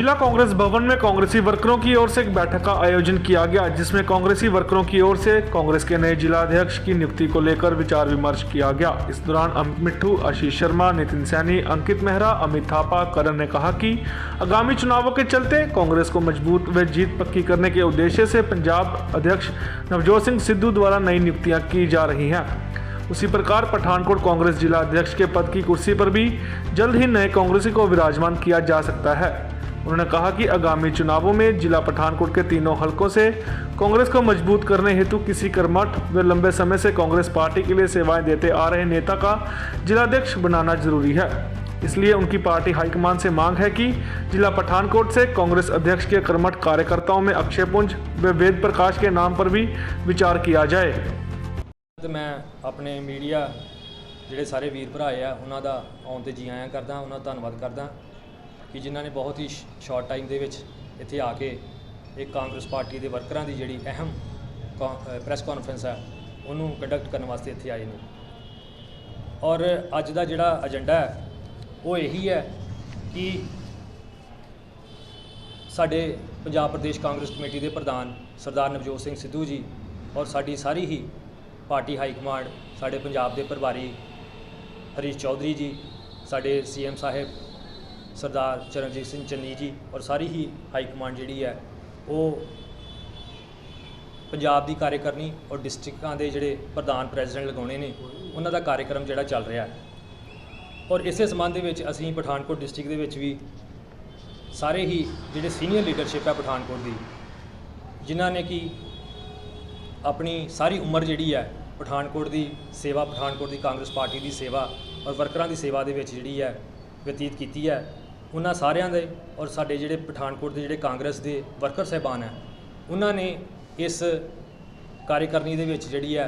जिला कांग्रेस भवन में कांग्रेसी वर्करों की ओर से एक बैठक का आयोजन किया गया, जिसमें कांग्रेसी वर्करों की ओर से कांग्रेस के नए जिला अध्यक्ष की नियुक्ति को लेकर विचार विमर्श किया गया। इस दौरान अमित मिट्ठू, आशीष शर्मा, नितिन सैनी, अंकित मेहरा, अमित थापा, करण ने कहा कि आगामी चुनावों के चलते कांग्रेस को मजबूत व जीत पक्की करने के उद्देश्य से पंजाब अध्यक्ष नवजोत सिंह सिद्धू द्वारा नई नियुक्तियां की जा रही हैं। उसी प्रकार पठानकोट कांग्रेस जिला अध्यक्ष के पद की कुर्सी पर भी जल्द ही नए कांग्रेसी को विराजमान किया जा सकता है। उन्होंने कहा कि आगामी चुनावों में जिला पठानकोट के तीनों हलकों से कांग्रेस को मजबूत करने हेतु किसी कर्मठ व लंबे समय से कांग्रेस पार्टी के लिए सेवाएं देते आ रहे नेता का जिलाध्यक्ष बनाना जरूरी है। इसलिए उनकी पार्टी हाईकमान से मांग है कि जिला पठानकोट से कांग्रेस अध्यक्ष के कर्मठ कार्यकर्ताओं में अक्षय पुंज व वेद प्रकाश के नाम पर भी विचार किया जाए। मैं अपने मीडिया ਜਿਹੜੇ ਸਾਰੇ ਵੀਰ ਭਰਾ ਆ ਉਹਨਾਂ ਦਾ ਆਉਣ ਤੇ ਜੀ ਆਇਆਂ ਕਰਦਾ, ਉਹਨਾਂ ਦਾ ਧੰਨਵਾਦ ਕਰਦਾ ਕਿ ਜਿਨ੍ਹਾਂ ਨੇ ਬਹੁਤ ਹੀ ਸ਼ਾਰਟ ਟਾਈਮ ਦੇ ਵਿੱਚ ਇੱਥੇ ਆ ਕੇ ਇੱਕ ਕਾਂਗਰਸ ਪਾਰਟੀ ਦੇ ਵਰਕਰਾਂ ਦੀ ਜਿਹੜੀ ਅਹਿਮ ਪ੍ਰੈਸ ਕਾਨਫਰੰਸ ਹੈ ਉਹਨੂੰ ਕੰਡਕਟ ਕਰਨ ਵਾਸਤੇ ਇੱਥੇ ਆਏ ਨੇ। ਔਰ ਅੱਜ ਦਾ ਜਿਹੜਾ ਏਜੰਡਾ ਹੈ ਉਹ ਇਹੀ ਹੈ ਕਿ ਸਾਡੇ ਪੰਜਾਬ ਪ੍ਰਦੇਸ਼ ਕਾਂਗਰਸ ਕਮੇਟੀ ਦੇ ਪ੍ਰਧਾਨ ਸਰਦਾਰ ਨਵਜੋਤ ਸਿੰਘ ਸਿੱਧੂ ਜੀ ਔਰ ਸਾਡੀ ਸਾਰੀ ਹੀ ਪਾਰਟੀ ਹਾਈ ਕਮਾਂਡ, ਸਾਡੇ ਪੰਜਾਬ ਦੇ ਪ੍ਰਭਾਰੀ हरीश चौधरी जी, साढ़े CM साहिब सरदार चरणजीत सिंह चन्नी जी और सारी ही हाई कमांड जी है वो पंजाब की कार्यकारिणी और डिस्ट्रिक्टां के जोड़े प्रधान प्रेजिडेंट लगाने ने उन्हों का कार्यक्रम जोड़ा चल रहा है। और इस संबंध में असी पठानकोट डिस्ट्रिक्ट के भी सारे ही जोड़े सीनियर लीडरशिप है पठानकोट की, जिन्हों ने कि अपनी सारी उम्र जी है पठानकोट की सेवा, पठानकोट की कांग्रेस पार्टी की सेवा और वर्करां की सेवा दे विच जिहड़ी है व्यतीत की है। उन्हां सारियां दे और साडे जिहड़े पठानकोट के जिहड़े कांग्रेस के वर्कर साहबान है उन्होंने इस कार्यकारिणी दे विच जिहड़ी है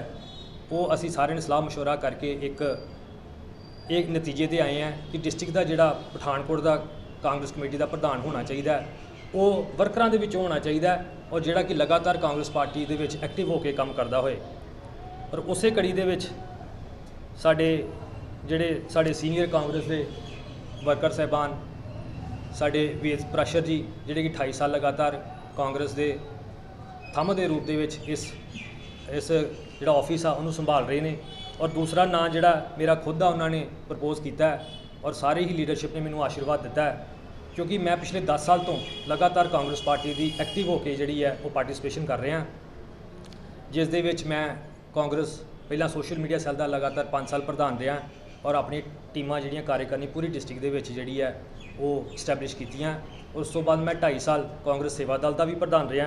वो असी सारे ने सलाह मशवरा करके एक नतीजे ते आए हैं कि डिस्ट्रिक्ट का जिहड़ा पठानकोट का कांग्रेस कमेटी का प्रधान होना चाहिए वो वर्करां दे विचों होना चाहिए और जिहड़ा कि लगातार कांग्रेस पार्टी दे विच एक्टिव होकर काम करता होए। और उस कड़ी दे विच साडे जिहड़े साडे सीनियर कांग्रेस के वर्कर साहबान, साडे वेद प्राशर जी जिहड़े कि 28 साल लगातार कांग्रेस के थंब के रूप दे विच इस जिहड़ा ऑफिस आ उन्होंने संभाल रहे हैं। और दूसरा नां जिहड़ा मेरा खुद आ उन्होंने प्रपोज किया है और सारी ही लीडरशिप ने मैनूं आशीर्वाद दिता है, क्योंकि मैं पिछले 10 साल तो लगातार कांग्रेस पार्टी की एक्टिव होकर जिहड़ी है वो पार्टिसिपेशन कर रहा, जिस दे विच मैं कांग्रेस पहला सोशल मीडिया सैल का लगातार 5 साल प्रधान रहा और अपनी टीमां जिहड़ियां कार्यकारिणी पूरी डिस्ट्रिक्ट दे विच जिहड़ी है वो इस्टैबलिश कीतियां। और उस तो बाद मैं 2.5 साल कांग्रेस सेवा दल का भी प्रधान रहा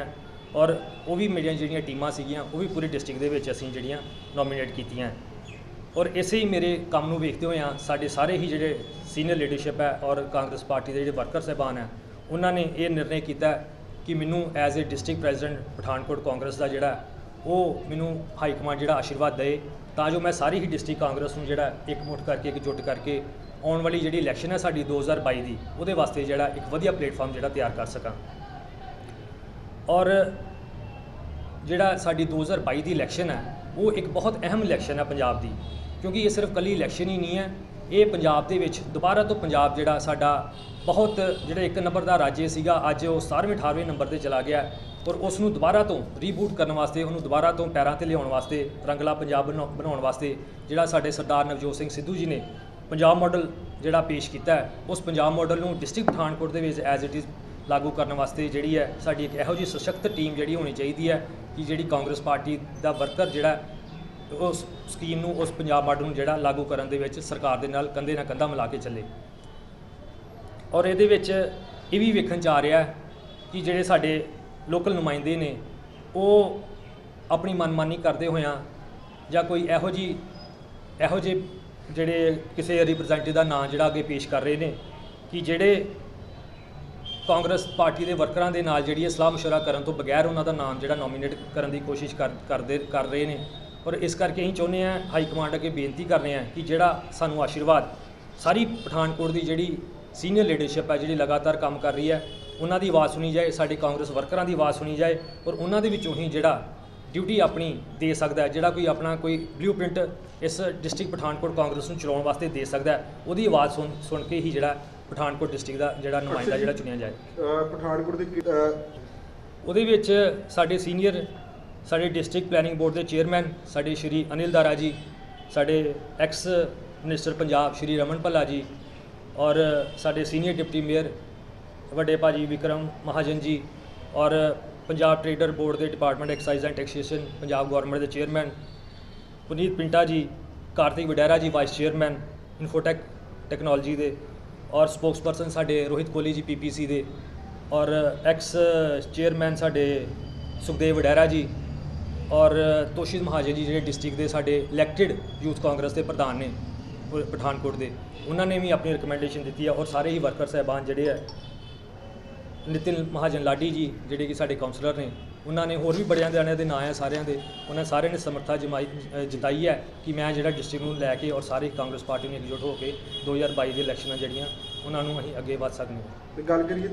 और वो भी मेरियां जिहड़ियां टीमां सीगियां वो भी पूरी डिस्ट्रिक्ट दे विच असीं जिहड़ियां नॉमिनेट कीतियां। और इसे ही मेरे काम नूं वेखदे होए साडे सारे ही जिहड़े सीनियर लीडरशिप है और कांग्रेस पार्टी के जिहड़े वर्कर साहबान है उन्होंने ये निर्णय किया कि मैनूं as a district president Pathankot Congress का जिहड़ा वो मैनूं हाई कमांड जिहड़ा आशीर्वाद दे तां जो मैं सारी ही डिस्ट्रिक्ट कांग्रेस नूं जिहड़ा एकमुठ करके एकजुट करके आने वाली जिहड़ी इलैक्शन है साडी 2022 की उहदे वास्ते जिहड़ा एक वधिया प्लेटफॉर्म जिहड़ा तैयार कर सकां। और जिहड़ा साडी 2022 की इलैक्शन है वो एक बहुत अहम इलैक्शन है पंजाब की, क्योंकि ये सिर्फ कली इलैक्शन ही नहीं है, ये पंजाब दे विच दोबारा तो पंजाब जिहड़ा साडा बहुत जिहड़ा 1 नंबर का राज्य सीगा अज वो 17वें 18वें नंबर पर चला गया और उसनूं दोबारा तो रीबूट करने वास्ते उन्होंने दोबारा तो पैरों ते लियाउण वास्ते रंगला पंजाब बनाउण वास्ते जिहड़ा साडे सरदार नवजोत सिंह सिद्धू जी ने पंजाब मॉडल जिहड़ा पेश किया है उस पंजाब मॉडल नूं डिस्ट्रिक्ट पठानकोट दे विच एज इट इज़ लागू करने वास्ते जिहड़ी है साडी एक इहो जी सशक्त टीम जिहड़ी होनी चाहिए है कि जिहड़ी कांग्रेस पार्टी का वर्कर जिहड़ा उस स्कीम नूं उस पंजाब मॉडल नूं जिहड़ा लागू करन दे विच सरकार दे नाल कंधे नाल कंधा मिला के चले। और इहदे विच ये भी वेखण च आ रहा है कि जिहड़े साडे लोकल नुमाइंदे ने वो अपनी मनमानी करते हुए या कोई इहो जे जिहड़े किसी रिप्रजेंटेटिव का नाम जिहड़ा अगे पेश कर रहे हैं कि जिहड़े कांग्रेस पार्टी के वर्करां दे नाल जिहड़ी सलाह मशवरा करन तो बगैर उन्हां दा नाम जिहड़ा नॉमिनेट करन दी कोशिश कर रहे हैं। और इस करके असीं चाहुंदे हां हाई कमांड अगे बेनती कर रहे हैं कि जिहड़ा सानूं आशीर्वाद सारी पठानकोट की जिहड़ी सीनियर लीडरशिप है जिहड़ी लगातार काम कर रही है उन्हां दी आवाज़ सुनी जाए, साडे कांग्रेस वर्करां दी आवाज़ सुनी जाए और उन्हां दे विचों ही जिहड़ा ਡਿਊਟੀ ਆਪਣੀ ਦੇ ਸਕਦਾ ਹੈ, ਜਿਹੜਾ ਕੋਈ ਆਪਣਾ ਕੋਈ ਬਲੂਪ੍ਰਿੰਟ ਇਸ ਡਿਸਟ੍ਰਿਕਟ ਪਠਾਨਕੋਟ ਕਾਂਗਰਸ ਨੂੰ ਚਲਾਉਣ ਵਾਸਤੇ ਦੇ ਸਕਦਾ ਹੈ, ਉਹਦੀ ਆਵਾਜ਼ ਸੁਣ ਕੇ ਹੀ ਜਿਹੜਾ ਪਠਾਨਕੋਟ ਡਿਸਟ੍ਰਿਕਟ ਦਾ ਜਿਹੜਾ ਨੁਮਾਇੰਦਾ ਜਿਹੜਾ ਚੁਣਿਆ ਜਾਏ। ਪਠਾਨਕੋਟ ਦੇ ਉਹਦੇ ਵਿੱਚ ਸਾਡੇ ਡਿਸਟ੍ਰਿਕਟ ਪਲੈਨਿੰਗ ਬੋਰਡ ਦੇ ਚੇਅਰਮੈਨ ਸਾਡੇ ਸ਼੍ਰੀ ਅਨਿਲ ਦਾਰਾ ਜੀ, ਸਾਡੇ ਐਕਸ ਮਿਨਿਸਟਰ ਪੰਜਾਬ ਸ਼੍ਰੀ ਰਮਨ ਭੱਲਾ ਜੀ, ਔਰ ਸਾਡੇ ਸੀਨੀਅਰ ਡਿਪਟੀ ਮੇਅਰ ਵੱਡੇ ਭਾਜੀ ਵਿਕਰਮ ਮਹਾਜਨ ਜੀ, ਔਰ ਪੰਜਾਬ ਟ੍ਰੇਡਰ ਬੋਰਡ ਦੇ department excise and taxation Punjab government ਦੇ ਚੇਅਰਮੈਨ ਪੁਨੀਤ ਪਿੰਟਾ ਜੀ, ਕਾਰਤਿਕ ਵਡੈਰਾ ਜੀ ਵਾਈਸ ਚੇਅਰਮੈਨ ਇਨਫੋਟੈਕ ਟੈਕਨੋਲੋਜੀ ਦੇ, ਔਰ ਸਪੋਕਸਪਰਸਨ ਸਾਡੇ ਰੋਹਿਤ ਕੋਹਲੀ ਜੀ ਪੀਪੀਸੀ ਦੇ, ਔਰ ਐਕਸ ਚੇਅਰਮੈਨ ਸਾਡੇ ਸੁਖਦੇਵ ਵਡੈਰਾ ਜੀ, ਔਰ ਤੋਸ਼ਿਤ ਮਹਾਜਨ ਜੀ ਜਿਹੜੇ ਡਿਸਟ੍ਰਿਕਟ ਦੇ ਸਾਡੇ ਇਲੈਕਟਿਡ ਯੂਥ ਕਾਂਗਰਸ ਦੇ ਪ੍ਰਧਾਨ ਨੇ ਪਠਾਨਕੋਟ ਦੇ, ਉਹਨਾਂ ਨੇ ਵੀ ਆਪਣੀ ਰਿਕਮੈਂਡੇਸ਼ਨ ਦਿੱਤੀ ਹੈ। ਔਰ ਸਾਰੇ ਹੀ ਵਰਕਰ ਸਾਹਿਬਾਨ ਜਿਹੜੇ ਹੈ, ਨਿਤਿਨ ਮਹਾਜਨ ਲਾਡੀ ਜੀ ਜਿਹੜੇ ਕਿ ਸਾਡੇ ਕਾਉਂਸਲਰ ਨੇ, ਉਹਨਾਂ ਨੇ ਹੋਰ ਵੀ ਬੜਿਆਂ ਜਾਣਿਆਂ ਦੇ ਨਾਂ ਹੈ ਸਾਰਿਆਂ ਦੇ, ਉਹਨਾਂ ਸਾਰਿਆਂ ਨੇ ਸਮਰੱਥਾ ਜਤਾਈ ਹੈ ਕਿ ਮੈਂ ਜਿਹੜਾ ਡਿਸਟ੍ਰਿਕਟ ਨੂੰ ਲੈ ਕੇ ਔਰ ਸਾਰੇ ਕਾਂਗਰਸ ਪਾਰਟੀ ਨੂੰ ਇਕਜੁੱਟ ਹੋ ਕੇ 2022 ਦੇ ਇਲੈਕਸ਼ਨਾਂ ਜਿਹੜੀਆਂ ਉਹਨਾਂ ਨੂੰ ਅਸੀਂ ਅੱਗੇ ਵੱਧ ਸਕਦੇ ਹਾਂ। ਤੇ ਗੱਲ ਕਰੀਏ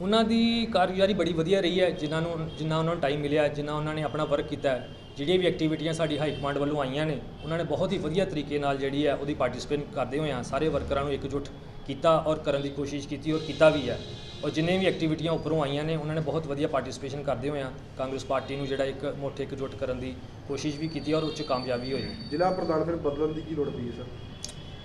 ਉਹਨਾਂ ਦੀ ਕਾਰਗੁਜ਼ਾਰੀ ਬੜੀ ਵਧੀਆ ਰਹੀ ਹੈ, ਜਿਨ੍ਹਾਂ ਉਹਨਾਂ ਨੂੰ ਟਾਈਮ ਮਿਲਿਆ, ਜਿੰਨਾ ਉਹਨਾਂ ਨੇ ਆਪਣਾ ਵਰਕ ਕੀਤਾ ਹੈ, ਜਿਹੜੀਆਂ ਵੀ ਐਕਟੀਵਿਟੀਆਂ ਸਾਡੀ ਹਾਈ ਕਮਾਂਡ ਵੱਲੋਂ ਆਈਆਂ ਨੇ, ਉਹਨਾਂ ਨੇ ਬਹੁਤ ਹੀ ਵਧੀਆ ਤਰੀਕੇ ਨਾਲ ਜਿਹੜੀ ਹੈ ਉਹਦੀ ਪਾਰਟਿਸਿਪੇਟ ਕਰਦੇ ਹੋਏ ਸਾਰੇ ਵਰਕਰਾਂ ਨੂੰ ਇਕਜੁੱਟ ਕੀਤਾ ਔਰ ਕਰਨ ਦੀ ਕੋਸ਼ਿਸ਼ ਕੀਤੀ ਔਰ ਕੀਤਾ ਵੀ ਹੈ। ਔਰ ਜਿੰਨੇ ਵੀ ਐਕਟੀਵਿਟੀਆਂ ਉੱਪਰੋਂ ਆਈਆਂ ਨੇ ਉਹਨਾਂ ਨੇ ਬਹੁਤ ਵਧੀਆ ਪਾਰਟਿਸਿਪੇਸ਼ਨ ਕਰਦੇ ਹੋਏ ਕਾਂਗਰਸ ਪਾਰਟੀ ਨੂੰ ਜਿਹੜਾ ਇੱਕ ਮੋਟੇ ਇਕਜੁੱਟ ਕਰਨ ਦੀ ਕੋਸ਼ਿਸ਼ ਵੀ ਕੀਤੀ ਔਰ ਉਹ 'ਚ ਕਾਮਯਾਬੀ ਹੋਈ। ਜ਼ਿਲ੍ਹਾ ਪ੍ਰਧਾਨ ਫਿਰ ਬਦਲਣ ਦੀ ਕੀ ਲੋੜ ਪਈ ਹੈ ਸਰ?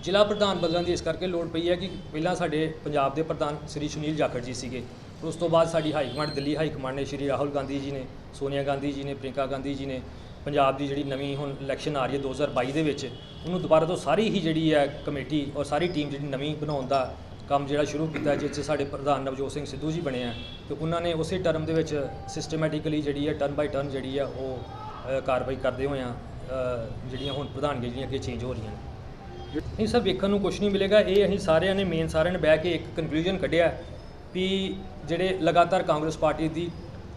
ਜ਼ਿਲ੍ਹਾ ਪ੍ਰਧਾਨ ਬਦਲਣ ਦੀ ਇਸ ਕਰਕੇ ਲੋੜ ਪਈ ਹੈ ਕਿ ਪਹਿਲਾਂ ਸਾਡੇ ਪੰਜਾਬ ਦੇ ਪ੍ਰਧਾਨ ਸ੍ਰੀ ਸੁਨੀਲ ਜਾਖੜ ਜੀ ਸੀਗੇ, ਉਸ ਤੋਂ ਬਾਅਦ ਸਾਡੀ high command Delhi high command ਨੇ ਸ਼੍ਰੀ ਰਾਹੁਲ ਗਾਂਧੀ ਜੀ ਨੇ, ਸੋਨੀਆ ਗਾਂਧੀ ਜੀ ਨੇ, ਪ੍ਰਿੰਕਾ ਗਾਂਧੀ ਜੀ ਨੇ ਪੰਜਾਬ ਦੀ ਜਿਹੜੀ ਨਵੀਂ ਹੁਣ ਇਲੈਕਸ਼ਨ ਆ ਰਹੀ ਹੈ 2022 ਦੇ ਵਿੱਚ, ਉਹਨੂੰ ਦੁਬਾਰਾ ਤੋਂ ਸਾਰੀ ਹੀ ਜਿਹੜੀ ਹੈ ਕਮੇਟੀ ਔਰ ਸਾਰੀ ਟੀਮ ਜਿਹੜੀ ਨਵੀਂ ਬਣਾਉਣ ਦਾ ਕੰਮ ਜਿਹੜਾ ਸ਼ੁਰੂ ਕੀਤਾ, ਜਿਸ 'ਚ ਸਾਡੇ ਪ੍ਰਧਾਨ ਨਵਜੋਤ ਸਿੰਘ ਸਿੱਧੂ ਜੀ ਬਣੇ ਆ, ਤੇ ਉਹਨਾਂ ਨੇ ਉਸੇ ਟਰਮ ਦੇ ਵਿੱਚ ਸਿਸਟਮੈਟਿਕਲੀ ਜਿਹੜੀ ਹੈ ਟਰਨ ਬਾਈ ਟਰਨ ਜਿਹੜੀ ਆ ਉਹ ਕਾਰਵਾਈ ਕਰਦੇ ਹੋਏ ਜਿਹੜੀਆਂ ਹੁਣ ਪ੍ਰਧਾਨਗੀ ਜਿਹੜੀਆਂ ਅੱਗੇ ਚੇਂਜ ਹੋ ਰਹੀਆਂ ਨੇ। ਨਹੀਂ ਸਰ, ਵੇਖਣ ਨੂੰ ਕੁਝ ਨਹੀਂ ਮਿਲੇਗਾ। ਇਹ ਅਸੀਂ ਸਾਰਿਆਂ ਨੇ ਬਹਿ ਕੇ ਇੱਕ ਕਨਕਲੂਜਨ ਕੱਢਿਆ ਵੀ ਜਿਹੜੇ ਲਗਾਤਾਰ ਕਾਂਗਰਸ ਪਾਰਟੀ ਦੀ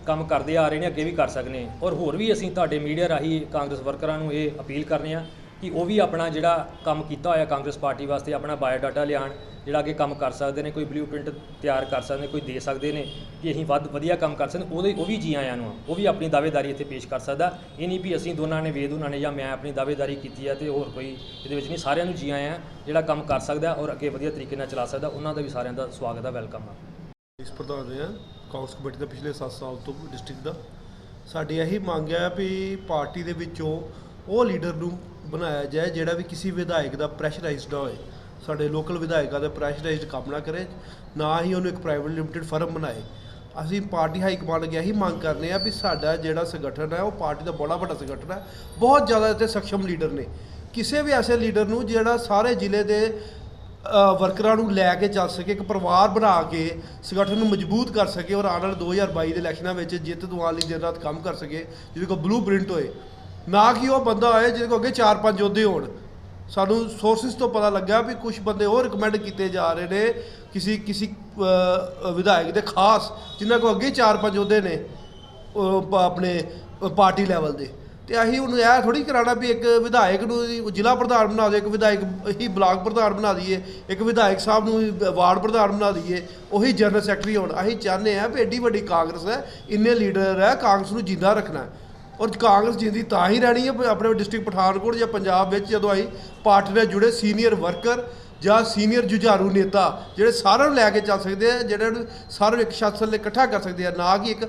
ਕੰਮ ਕਰਦੇ ਆ ਰਹੇ ਨੇ ਅੱਗੇ ਵੀ ਕਰ ਸਕਦੇ, ਔਰ ਹੋਰ ਵੀ ਅਸੀਂ ਤੁਹਾਡੇ ਮੀਡੀਆ ਰਾਹੀਂ ਕਾਂਗਰਸ ਵਰਕਰਾਂ ਨੂੰ ਇਹ ਅਪੀਲ ਕਰਨੇ ਆ ਕਿ ਉਹ ਵੀ ਆਪਣਾ ਜਿਹੜਾ ਕੰਮ ਕੀਤਾ ਹੋਇਆ ਕਾਂਗਰਸ ਪਾਰਟੀ ਵਾਸਤੇ ਆਪਣਾ ਬਾਇਓਡਾਟਾ ਲਿਆਉਣ, ਜਿਹੜਾ ਅੱਗੇ ਕੰਮ ਕਰ ਸਕਦੇ ਨੇ, ਕੋਈ ਬਲੂਪ੍ਰਿੰਟ ਤਿਆਰ ਕਰ ਸਕਦੇ ਨੇ, ਕੋਈ ਦੇ ਸਕਦੇ ਨੇ ਕਿ ਅਸੀਂ ਵਧੀਆ ਕੰਮ ਕਰ ਸਕਦੇ, ਉਹ ਵੀ ਜੀ ਆਇਆਂ ਨੂੰ ਉਹ ਵੀ ਆਪਣੀ ਦਾਅਵੇਦਾਰੀ ਇੱਥੇ ਪੇਸ਼ ਕਰ ਸਕਦਾ। ਇਹ ਨਹੀਂ ਵੀ ਅਸੀਂ ਦੋਨਾਂ ਨੇ ਉਹਨਾਂ ਨੇ ਜਾਂ ਮੈਂ ਆਪਣੀ ਦਾਅਵੇਦਾਰੀ ਕੀਤੀ ਹੈ ਤੇ ਹੋਰ ਕੋਈ ਇਹਦੇ ਵਿੱਚ ਨਹੀਂ, ਸਾਰਿਆਂ ਨੂੰ ਜੀ ਆਇਆਂ ਜਿਹੜਾ ਕੰਮ ਕਰ ਸਕਦਾ ਔਰ ਅੱਗੇ ਵਧੀਆ ਤਰੀਕੇ ਨਾਲ ਚਲਾ ਸਕਦਾ, ਉਹਨਾਂ ਦਾ ਵੀ ਸਾਰਿਆਂ ਦਾ ਸਵਾਗਤ ਹੈ, ਵੈਲਕਮ ਆ। ਇਸ ਪ੍ਰਧਾਨ ਦੇ ਕਾਂਗਰਸ ਕਮੇਟੀ ਦਾ ਪਿਛਲੇ 7 ਸਾਲ ਤੋਂ ਡਿਸਟ੍ਰਿਕਟ ਦਾ ਸਾਡੀ ਇਹੀ ਮੰਗ ਹੈ ਵੀ ਪਾਰਟੀ ਦੇ ਵਿੱਚੋਂ ਉਹ ਲੀਡਰ ਨੂੰ ਬਣਾਇਆ ਜਾਏ ਜਿਹੜਾ ਵੀ ਕਿਸੇ ਵਿਧਾਇਕ ਦਾ ਪ੍ਰੈਸ਼ਰਾਈਜ਼ਡ ਨਾ ਹੋਏ, ਸਾਡੇ ਲੋਕਲ ਵਿਧਾਇਕਾਂ ਦਾ ਪ੍ਰੈਸ਼ਰਾਈਜ਼ਡ ਕੰਮ ਨਾ ਕਰੇ, ਨਾ ਹੀ ਉਹਨੂੰ ਇੱਕ ਪ੍ਰਾਈਵੇਟ ਲਿਮਟਿਡ ਫਰਮ ਬਣਾਏ। ਅਸੀਂ ਪਾਰਟੀ ਹਾਈ ਕਮਾਂਡ ਅੱਗੇ ਇਹੀ ਮੰਗ ਕਰਨੇ ਆ ਵੀ ਸਾਡਾ ਜਿਹੜਾ ਸੰਗਠਨ ਹੈ ਉਹ ਪਾਰਟੀ ਦਾ ਬੜਾ ਵੱਡਾ ਸੰਗਠਨ ਹੈ, ਬਹੁਤ ਜ਼ਿਆਦਾ ਇੱਥੇ ਸક્ષਮ ਲੀਡਰ ਨੇ, ਕਿਸੇ ਵੀ ਐਸੇ ਲੀਡਰ ਨੂੰ ਜਿਹੜਾ ਸਾਰੇ ਜ਼ਿਲ੍ਹੇ ਦੇ ਵਰਕਰਾਂ ਨੂੰ ਲੈ ਕੇ ਚੱਲ ਸਕੇ, ਇੱਕ ਪਰਿਵਾਰ ਬਣਾ ਕੇ ਸੰਗਠਨ ਨੂੰ ਮਜ਼ਬੂਤ ਕਰ ਸਕੇ ਔਰ ਆਉਣ ਵਾਲੇ 2022 ਦੇ ਇਲੈਕਸ਼ਨਾਂ ਵਿੱਚ ਜਿੱਤ ਦਿਵਾਉਣ ਲਈ ਦਿਨ ਰਾਤ ਕੰਮ ਕਰ ਸਕੇ, ਜਿਹਦੇ ਕੋਲ ਬਲੂ ਪ੍ਰਿੰਟ ਹੋਏ, ਨਾ ਕਿ ਉਹ ਬੰਦਾ ਹੋਏ ਜਿਹਦੇ ਕੋਲ ਅੱਗੇ 4-5 ਯੋਧੇ ਹੋਣ। ਸਾਨੂੰ ਸੋਰਸਿਸ ਤੋਂ ਪਤਾ ਲੱਗਾ ਵੀ ਕੁਝ ਬੰਦੇ ਉਹ ਰਿਕਮੈਂਡ ਕੀਤੇ ਜਾ ਰਹੇ ਨੇ ਕਿਸੇ ਵਿਧਾਇਕ ਦੇ ਖਾਸ, ਜਿਨ੍ਹਾਂ ਕੋਲ ਅੱਗੇ 4-5 ਯੋਧੇ ਨੇ ਆਪਣੇ ਪਾਰਟੀ ਲੈਵਲ ਦੇ, ਤੇ ਅਸੀਂ ਉਹਨੂੰ ਇਹ ਥੋੜੀ ਕਰਾਉਣਾ ਵੀ ਇੱਕ ਵਿਧਾਇਕ ਨੂੰ ਜ਼ਿਲ੍ਹਾ ਪ੍ਰਧਾਨ ਬਣਾ ਦਿਓ, ਇੱਕ ਵਿਧਾਇਕ ਹੀ ਬਲਾਕ ਪ੍ਰਧਾਨ ਬਣਾ ਦਈਏ, ਇੱਕ ਵਿਧਾਇਕ ਸਾਹਿਬ ਨੂੰ ਵਾਰਡ ਪ੍ਰਧਾਨ ਬਣਾ ਦਈਏ, ਉਹੀ ਜਨਰਲ ਸੈਕਟਰੀ ਹੋਣ। ਅਸੀਂ ਚਾਹੁੰਦੇ ਹਾਂ ਵੀ ਐਡੀ ਵੱਡੀ ਕਾਂਗਰਸ ਹੈ, ਇੰਨੇ ਲੀਡਰ ਹੈ, ਕਾਂਗਰਸ ਨੂੰ ਜਿੰਦਾ ਰੱਖਣਾ, ਔਰ ਕਾਂਗਰਸ ਜਿੰਦੀ ਤਾਂ ਹੀ ਰਹਿਣੀ ਹੈ ਆਪਣੇ ਡਿਸਟ੍ਰਿਕਟ ਪਠਾਨਕੋਟ ਜਾਂ ਪੰਜਾਬ ਵਿੱਚ ਜਦੋਂ ਅਸੀਂ ਪਾਰਟੀ ਨਾਲ ਜੁੜੇ ਸੀਨੀਅਰ ਵਰਕਰ ਜਾਂ ਸੀਨੀਅਰ ਜੁਝਾਰੂ ਨੇਤਾ ਜਿਹੜੇ ਸਾਰਿਆਂ ਨੂੰ ਲੈ ਕੇ ਚੱਲ ਸਕਦੇ ਆ, ਜਿਹੜੇ ਨੂੰ ਸਾਰਿਆਂ ਨੂੰ ਇੱਕ ਛੱਤ ਥੱਲੇ ਇਕੱਠਾ ਕਰ ਸਕਦੇ ਆ, ਨਾ ਕਿ ਇੱਕ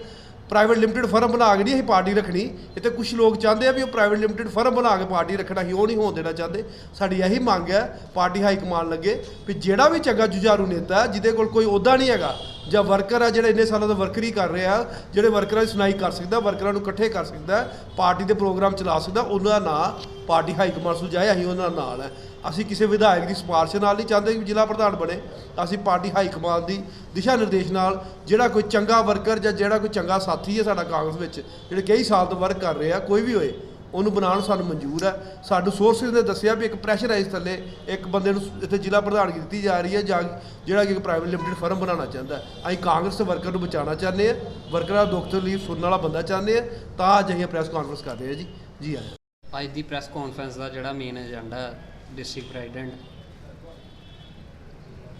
ਪ੍ਰਾਈਵੇਟ ਲਿਮਟਿਡ ਫਰਮ ਬਣਾ ਕੇ ਨਹੀਂ ਅਸੀਂ ਪਾਰਟੀ ਰੱਖਣੀ। ਇੱਥੇ ਕੁਝ ਲੋਕ ਚਾਹੁੰਦੇ ਆ ਵੀ ਉਹ ਪ੍ਰਾਈਵੇਟ ਲਿਮਟਿਡ ਫਰਮ ਬਣਾ ਕੇ ਪਾਰਟੀ ਰੱਖਣਾ, ਅਸੀਂ ਉਹ ਨਹੀਂ ਹੋਣ ਦੇਣਾ ਚਾਹੁੰਦੇ। ਸਾਡੀ ਇਹੀ ਮੰਗ ਹੈ ਪਾਰਟੀ ਹਾਈ ਕਮਾਂਡ ਲੱਗੇ ਵੀ ਜਿਹੜਾ ਵੀ ਚੰਗਾ ਜੁਝਾਰੂ ਨੇਤਾ ਜਿਹਦੇ ਕੋਲ ਕੋਈ ਅਹੁਦਾ ਨਹੀਂ ਹੈਗਾ ਜਾਂ ਵਰਕਰ ਆ ਜਿਹੜਾ ਇੰਨੇ ਸਾਲਾਂ ਦਾ ਵਰਕਰੀ ਕਰ ਰਿਹਾ, ਜਿਹੜੇ ਵਰਕਰਾਂ ਦੀ ਸੁਣਾਈ ਕਰ ਸਕਦਾ, ਵਰਕਰਾਂ ਨੂੰ ਇਕੱਠੇ ਕਰ ਸਕਦਾ, ਪਾਰਟੀ ਦੇ ਪ੍ਰੋਗਰਾਮ ਚਲਾ ਸਕਦਾ, ਉਹਨਾਂ ਦਾ ਨਾਂ ਪਾਰਟੀ ਹਾਈ ਕਮਾਂਡ ਸੁਝਾਏ, ਅਸੀਂ ਉਹਨਾਂ ਨਾਲ ਹੈ। ਅਸੀਂ ਕਿਸੇ ਵਿਧਾਇਕ ਦੀ ਸਿਫਾਰਿਸ਼ ਨਾਲ ਨਹੀਂ ਚਾਹੁੰਦੇ ਕਿ ਜ਼ਿਲ੍ਹਾ ਪ੍ਰਧਾਨ ਬਣੇ, ਅਸੀਂ ਪਾਰਟੀ ਹਾਈ ਕਮਾਂਡ ਦੀ ਦਿਸ਼ਾ ਨਿਰਦੇਸ਼ ਨਾਲ ਜਿਹੜਾ ਕੋਈ ਚੰਗਾ ਵਰਕਰ ਜਾਂ ਜਿਹੜਾ ਕੋਈ ਚੰਗਾ ਸਾਥੀ ਹੈ ਸਾਡਾ ਕਾਂਗਰਸ ਵਿੱਚ ਜਿਹੜੇ ਕਈ ਸਾਲ ਤੋਂ ਵਰਕ ਕਰ ਰਿਹਾ, ਕੋਈ ਵੀ ਹੋਏ, ਉਹਨੂੰ ਬਣਾਉਣ ਸਾਨੂੰ ਮਨਜ਼ੂਰ ਹੈ। ਸਾਨੂੰ ਸੋਰਸਿਸ ਨੇ ਦੱਸਿਆ ਵੀ ਇੱਕ ਪ੍ਰੈਸ਼ਰਾਈਜ਼ ਥੱਲੇ ਇੱਕ ਬੰਦੇ ਨੂੰ ਇੱਥੇ ਜ਼ਿਲ੍ਹਾ ਪ੍ਰਧਾਨਗੀ ਦਿੱਤੀ ਜਾ ਰਹੀ ਹੈ ਜਾਂ ਜਿਹੜਾ ਕਿ ਇੱਕ ਪ੍ਰਾਈਵੇਟ ਲਿਮਟਿਡ ਫਰਮ ਬਣਾਉਣਾ ਚਾਹੁੰਦਾ। ਅਸੀਂ ਕਾਂਗਰਸ ਦੇ ਵਰਕਰ ਨੂੰ ਬਚਾਉਣਾ ਚਾਹੁੰਦੇ ਹਾਂ, ਵਰਕਰਾਂ ਦਾ ਦੁੱਖ ਤਕਲੀਫ ਸੁਣਨ ਵਾਲਾ ਬੰਦਾ ਚਾਹੁੰਦੇ ਹਾਂ, ਤਾਂ ਅੱਜ ਅਸੀਂ ਪ੍ਰੈਸ ਕਾਨਫਰੰਸ ਕਰ ਰਹੇ ਹਾਂ ਜੀ ਆਇਆ। ਅੱਜ ਦੀ ਪ੍ਰੈਸ ਕਾਨਫਰੰਸ ਦਾ ਜਿਹੜਾ ਮੇਨ ਏਜੰਡਾ ਡਿਸਟ੍ਰਿਕਟ ਪ੍ਰੈਜ਼ੀਡੈਂਟ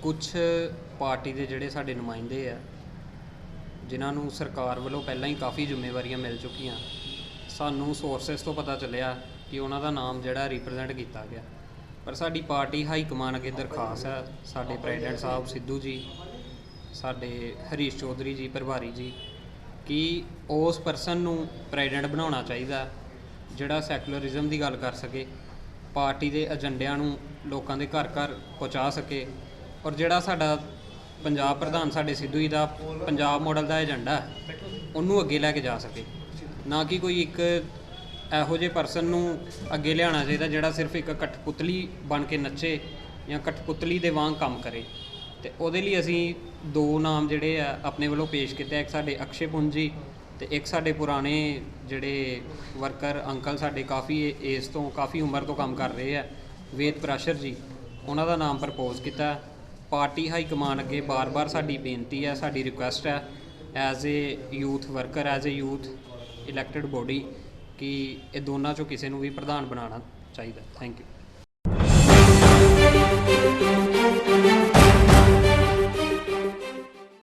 ਕੁਝ ਪਾਰਟੀ ਦੇ ਜਿਹੜੇ ਸਾਡੇ ਨੁਮਾਇੰਦੇ ਆ ਜਿਨ੍ਹਾਂ ਨੂੰ ਸਰਕਾਰ ਵੱਲੋਂ ਪਹਿਲਾਂ ਹੀ ਕਾਫੀ ਜ਼ਿੰਮੇਵਾਰੀਆਂ ਮਿਲ ਚੁੱਕੀਆਂ, ਸਾਨੂੰ ਸੋਰਸਸ ਤੋਂ ਪਤਾ ਚੱਲਿਆ ਕਿ ਉਹਨਾਂ ਦਾ ਨਾਮ ਜਿਹੜਾ ਰਿਪਰੈਜ਼ੈਂਟ ਕੀਤਾ ਗਿਆ, ਪਰ ਸਾਡੀ ਪਾਰਟੀ ਹਾਈ ਕਮਾਨ ਅੱਗੇ ਦਰਖਾਸਤ ਹੈ, ਸਾਡੇ ਪ੍ਰੈਜ਼ੀਡੈਂਟ ਸਾਹਿਬ ਸਿੱਧੂ ਜੀ, ਸਾਡੇ ਹਰੀਸ਼ ਚੌਧਰੀ ਜੀ ਪ੍ਰਭਾਰੀ ਜੀ, ਕਿ ਉਸ ਪਰਸਨ ਨੂੰ ਪ੍ਰੈਜ਼ੀਡੈਂਟ ਬਣਾਉਣਾ ਚਾਹੀਦਾ ਜਿਹੜਾ ਸੈਕੂਲਰਿਜ਼ਮ ਦੀ ਗੱਲ ਕਰ ਸਕੇ, ਪਾਰਟੀ ਦੇ ਏਜੰਡਿਆਂ ਨੂੰ ਲੋਕਾਂ ਦੇ ਘਰ ਘਰ ਪਹੁੰਚਾ ਸਕੇ, ਔਰ ਜਿਹੜਾ ਸਾਡਾ ਪੰਜਾਬ ਪ੍ਰਧਾਨ ਸਾਡੇ ਸਿੱਧੂ ਜੀ ਦਾ ਪੰਜਾਬ ਮਾਡਲ ਦਾ ਏਜੰਡਾ ਹੈ ਉਹਨੂੰ ਅੱਗੇ ਲੈ ਕੇ ਜਾ ਸਕੇ, ਨਾ ਕਿ ਕੋਈ ਇੱਕ ਇਹੋ ਜਿਹੇ ਪਰਸਨ ਨੂੰ ਅੱਗੇ ਲਿਆਉਣਾ ਚਾਹੀਦਾ ਜਿਹੜਾ ਸਿਰਫ ਇੱਕ ਕਠਪੁਤਲੀ ਬਣ ਕੇ ਨੱਚੇ ਜਾਂ ਕਠਪੁਤਲੀ ਦੇ ਵਾਂਗ ਕੰਮ ਕਰੇ। ਤੇ ਉਹਦੇ ਲਈ ਅਸੀਂ 2 ਨਾਮ ਜਿਹੜੇ ਆ ਆਪਣੇ ਵੱਲੋਂ ਪੇਸ਼ ਕੀਤੇ, ਇੱਕ ਸਾਡੇ ਅਕਸ਼ੇ ਪੁੰਜ ਜੀ ਤੇ ਇੱਕ ਸਾਡੇ ਪੁਰਾਣੇ ਜਿਹੜੇ ਵਰਕਰ ਅੰਕਲ ਸਾਡੇ ਕਾਫੀ ਏਜ ਤੋਂ ਕਾਫੀ ਉਮਰ ਤੋਂ ਕੰਮ ਕਰ ਰਹੇ ਆ, ਵੇਦ ਪ੍ਰਾਸ਼ਰ ਜੀ, ਉਹਨਾਂ ਦਾ ਨਾਮ ਪ੍ਰਪੋਜ਼ ਕੀਤਾ। ਪਾਰਟੀ ਹਾਈ ਕਮਾਨ ਅੱਗੇ ਬਾਰ-ਬਾਰ ਸਾਡੀ ਬੇਨਤੀ ਹੈ, ਸਾਡੀ ਰਿਕੁਐਸਟ ਹੈ as a youth worker, as a youth elected body, ਕਿ ਇਹ ਦੋਨਾਂ ਚੋਂ ਕਿਸੇ ਨੂੰ ਵੀ ਪ੍ਰਧਾਨ ਬਣਾਉਣਾ ਚਾਹੀਦਾ। Thank you.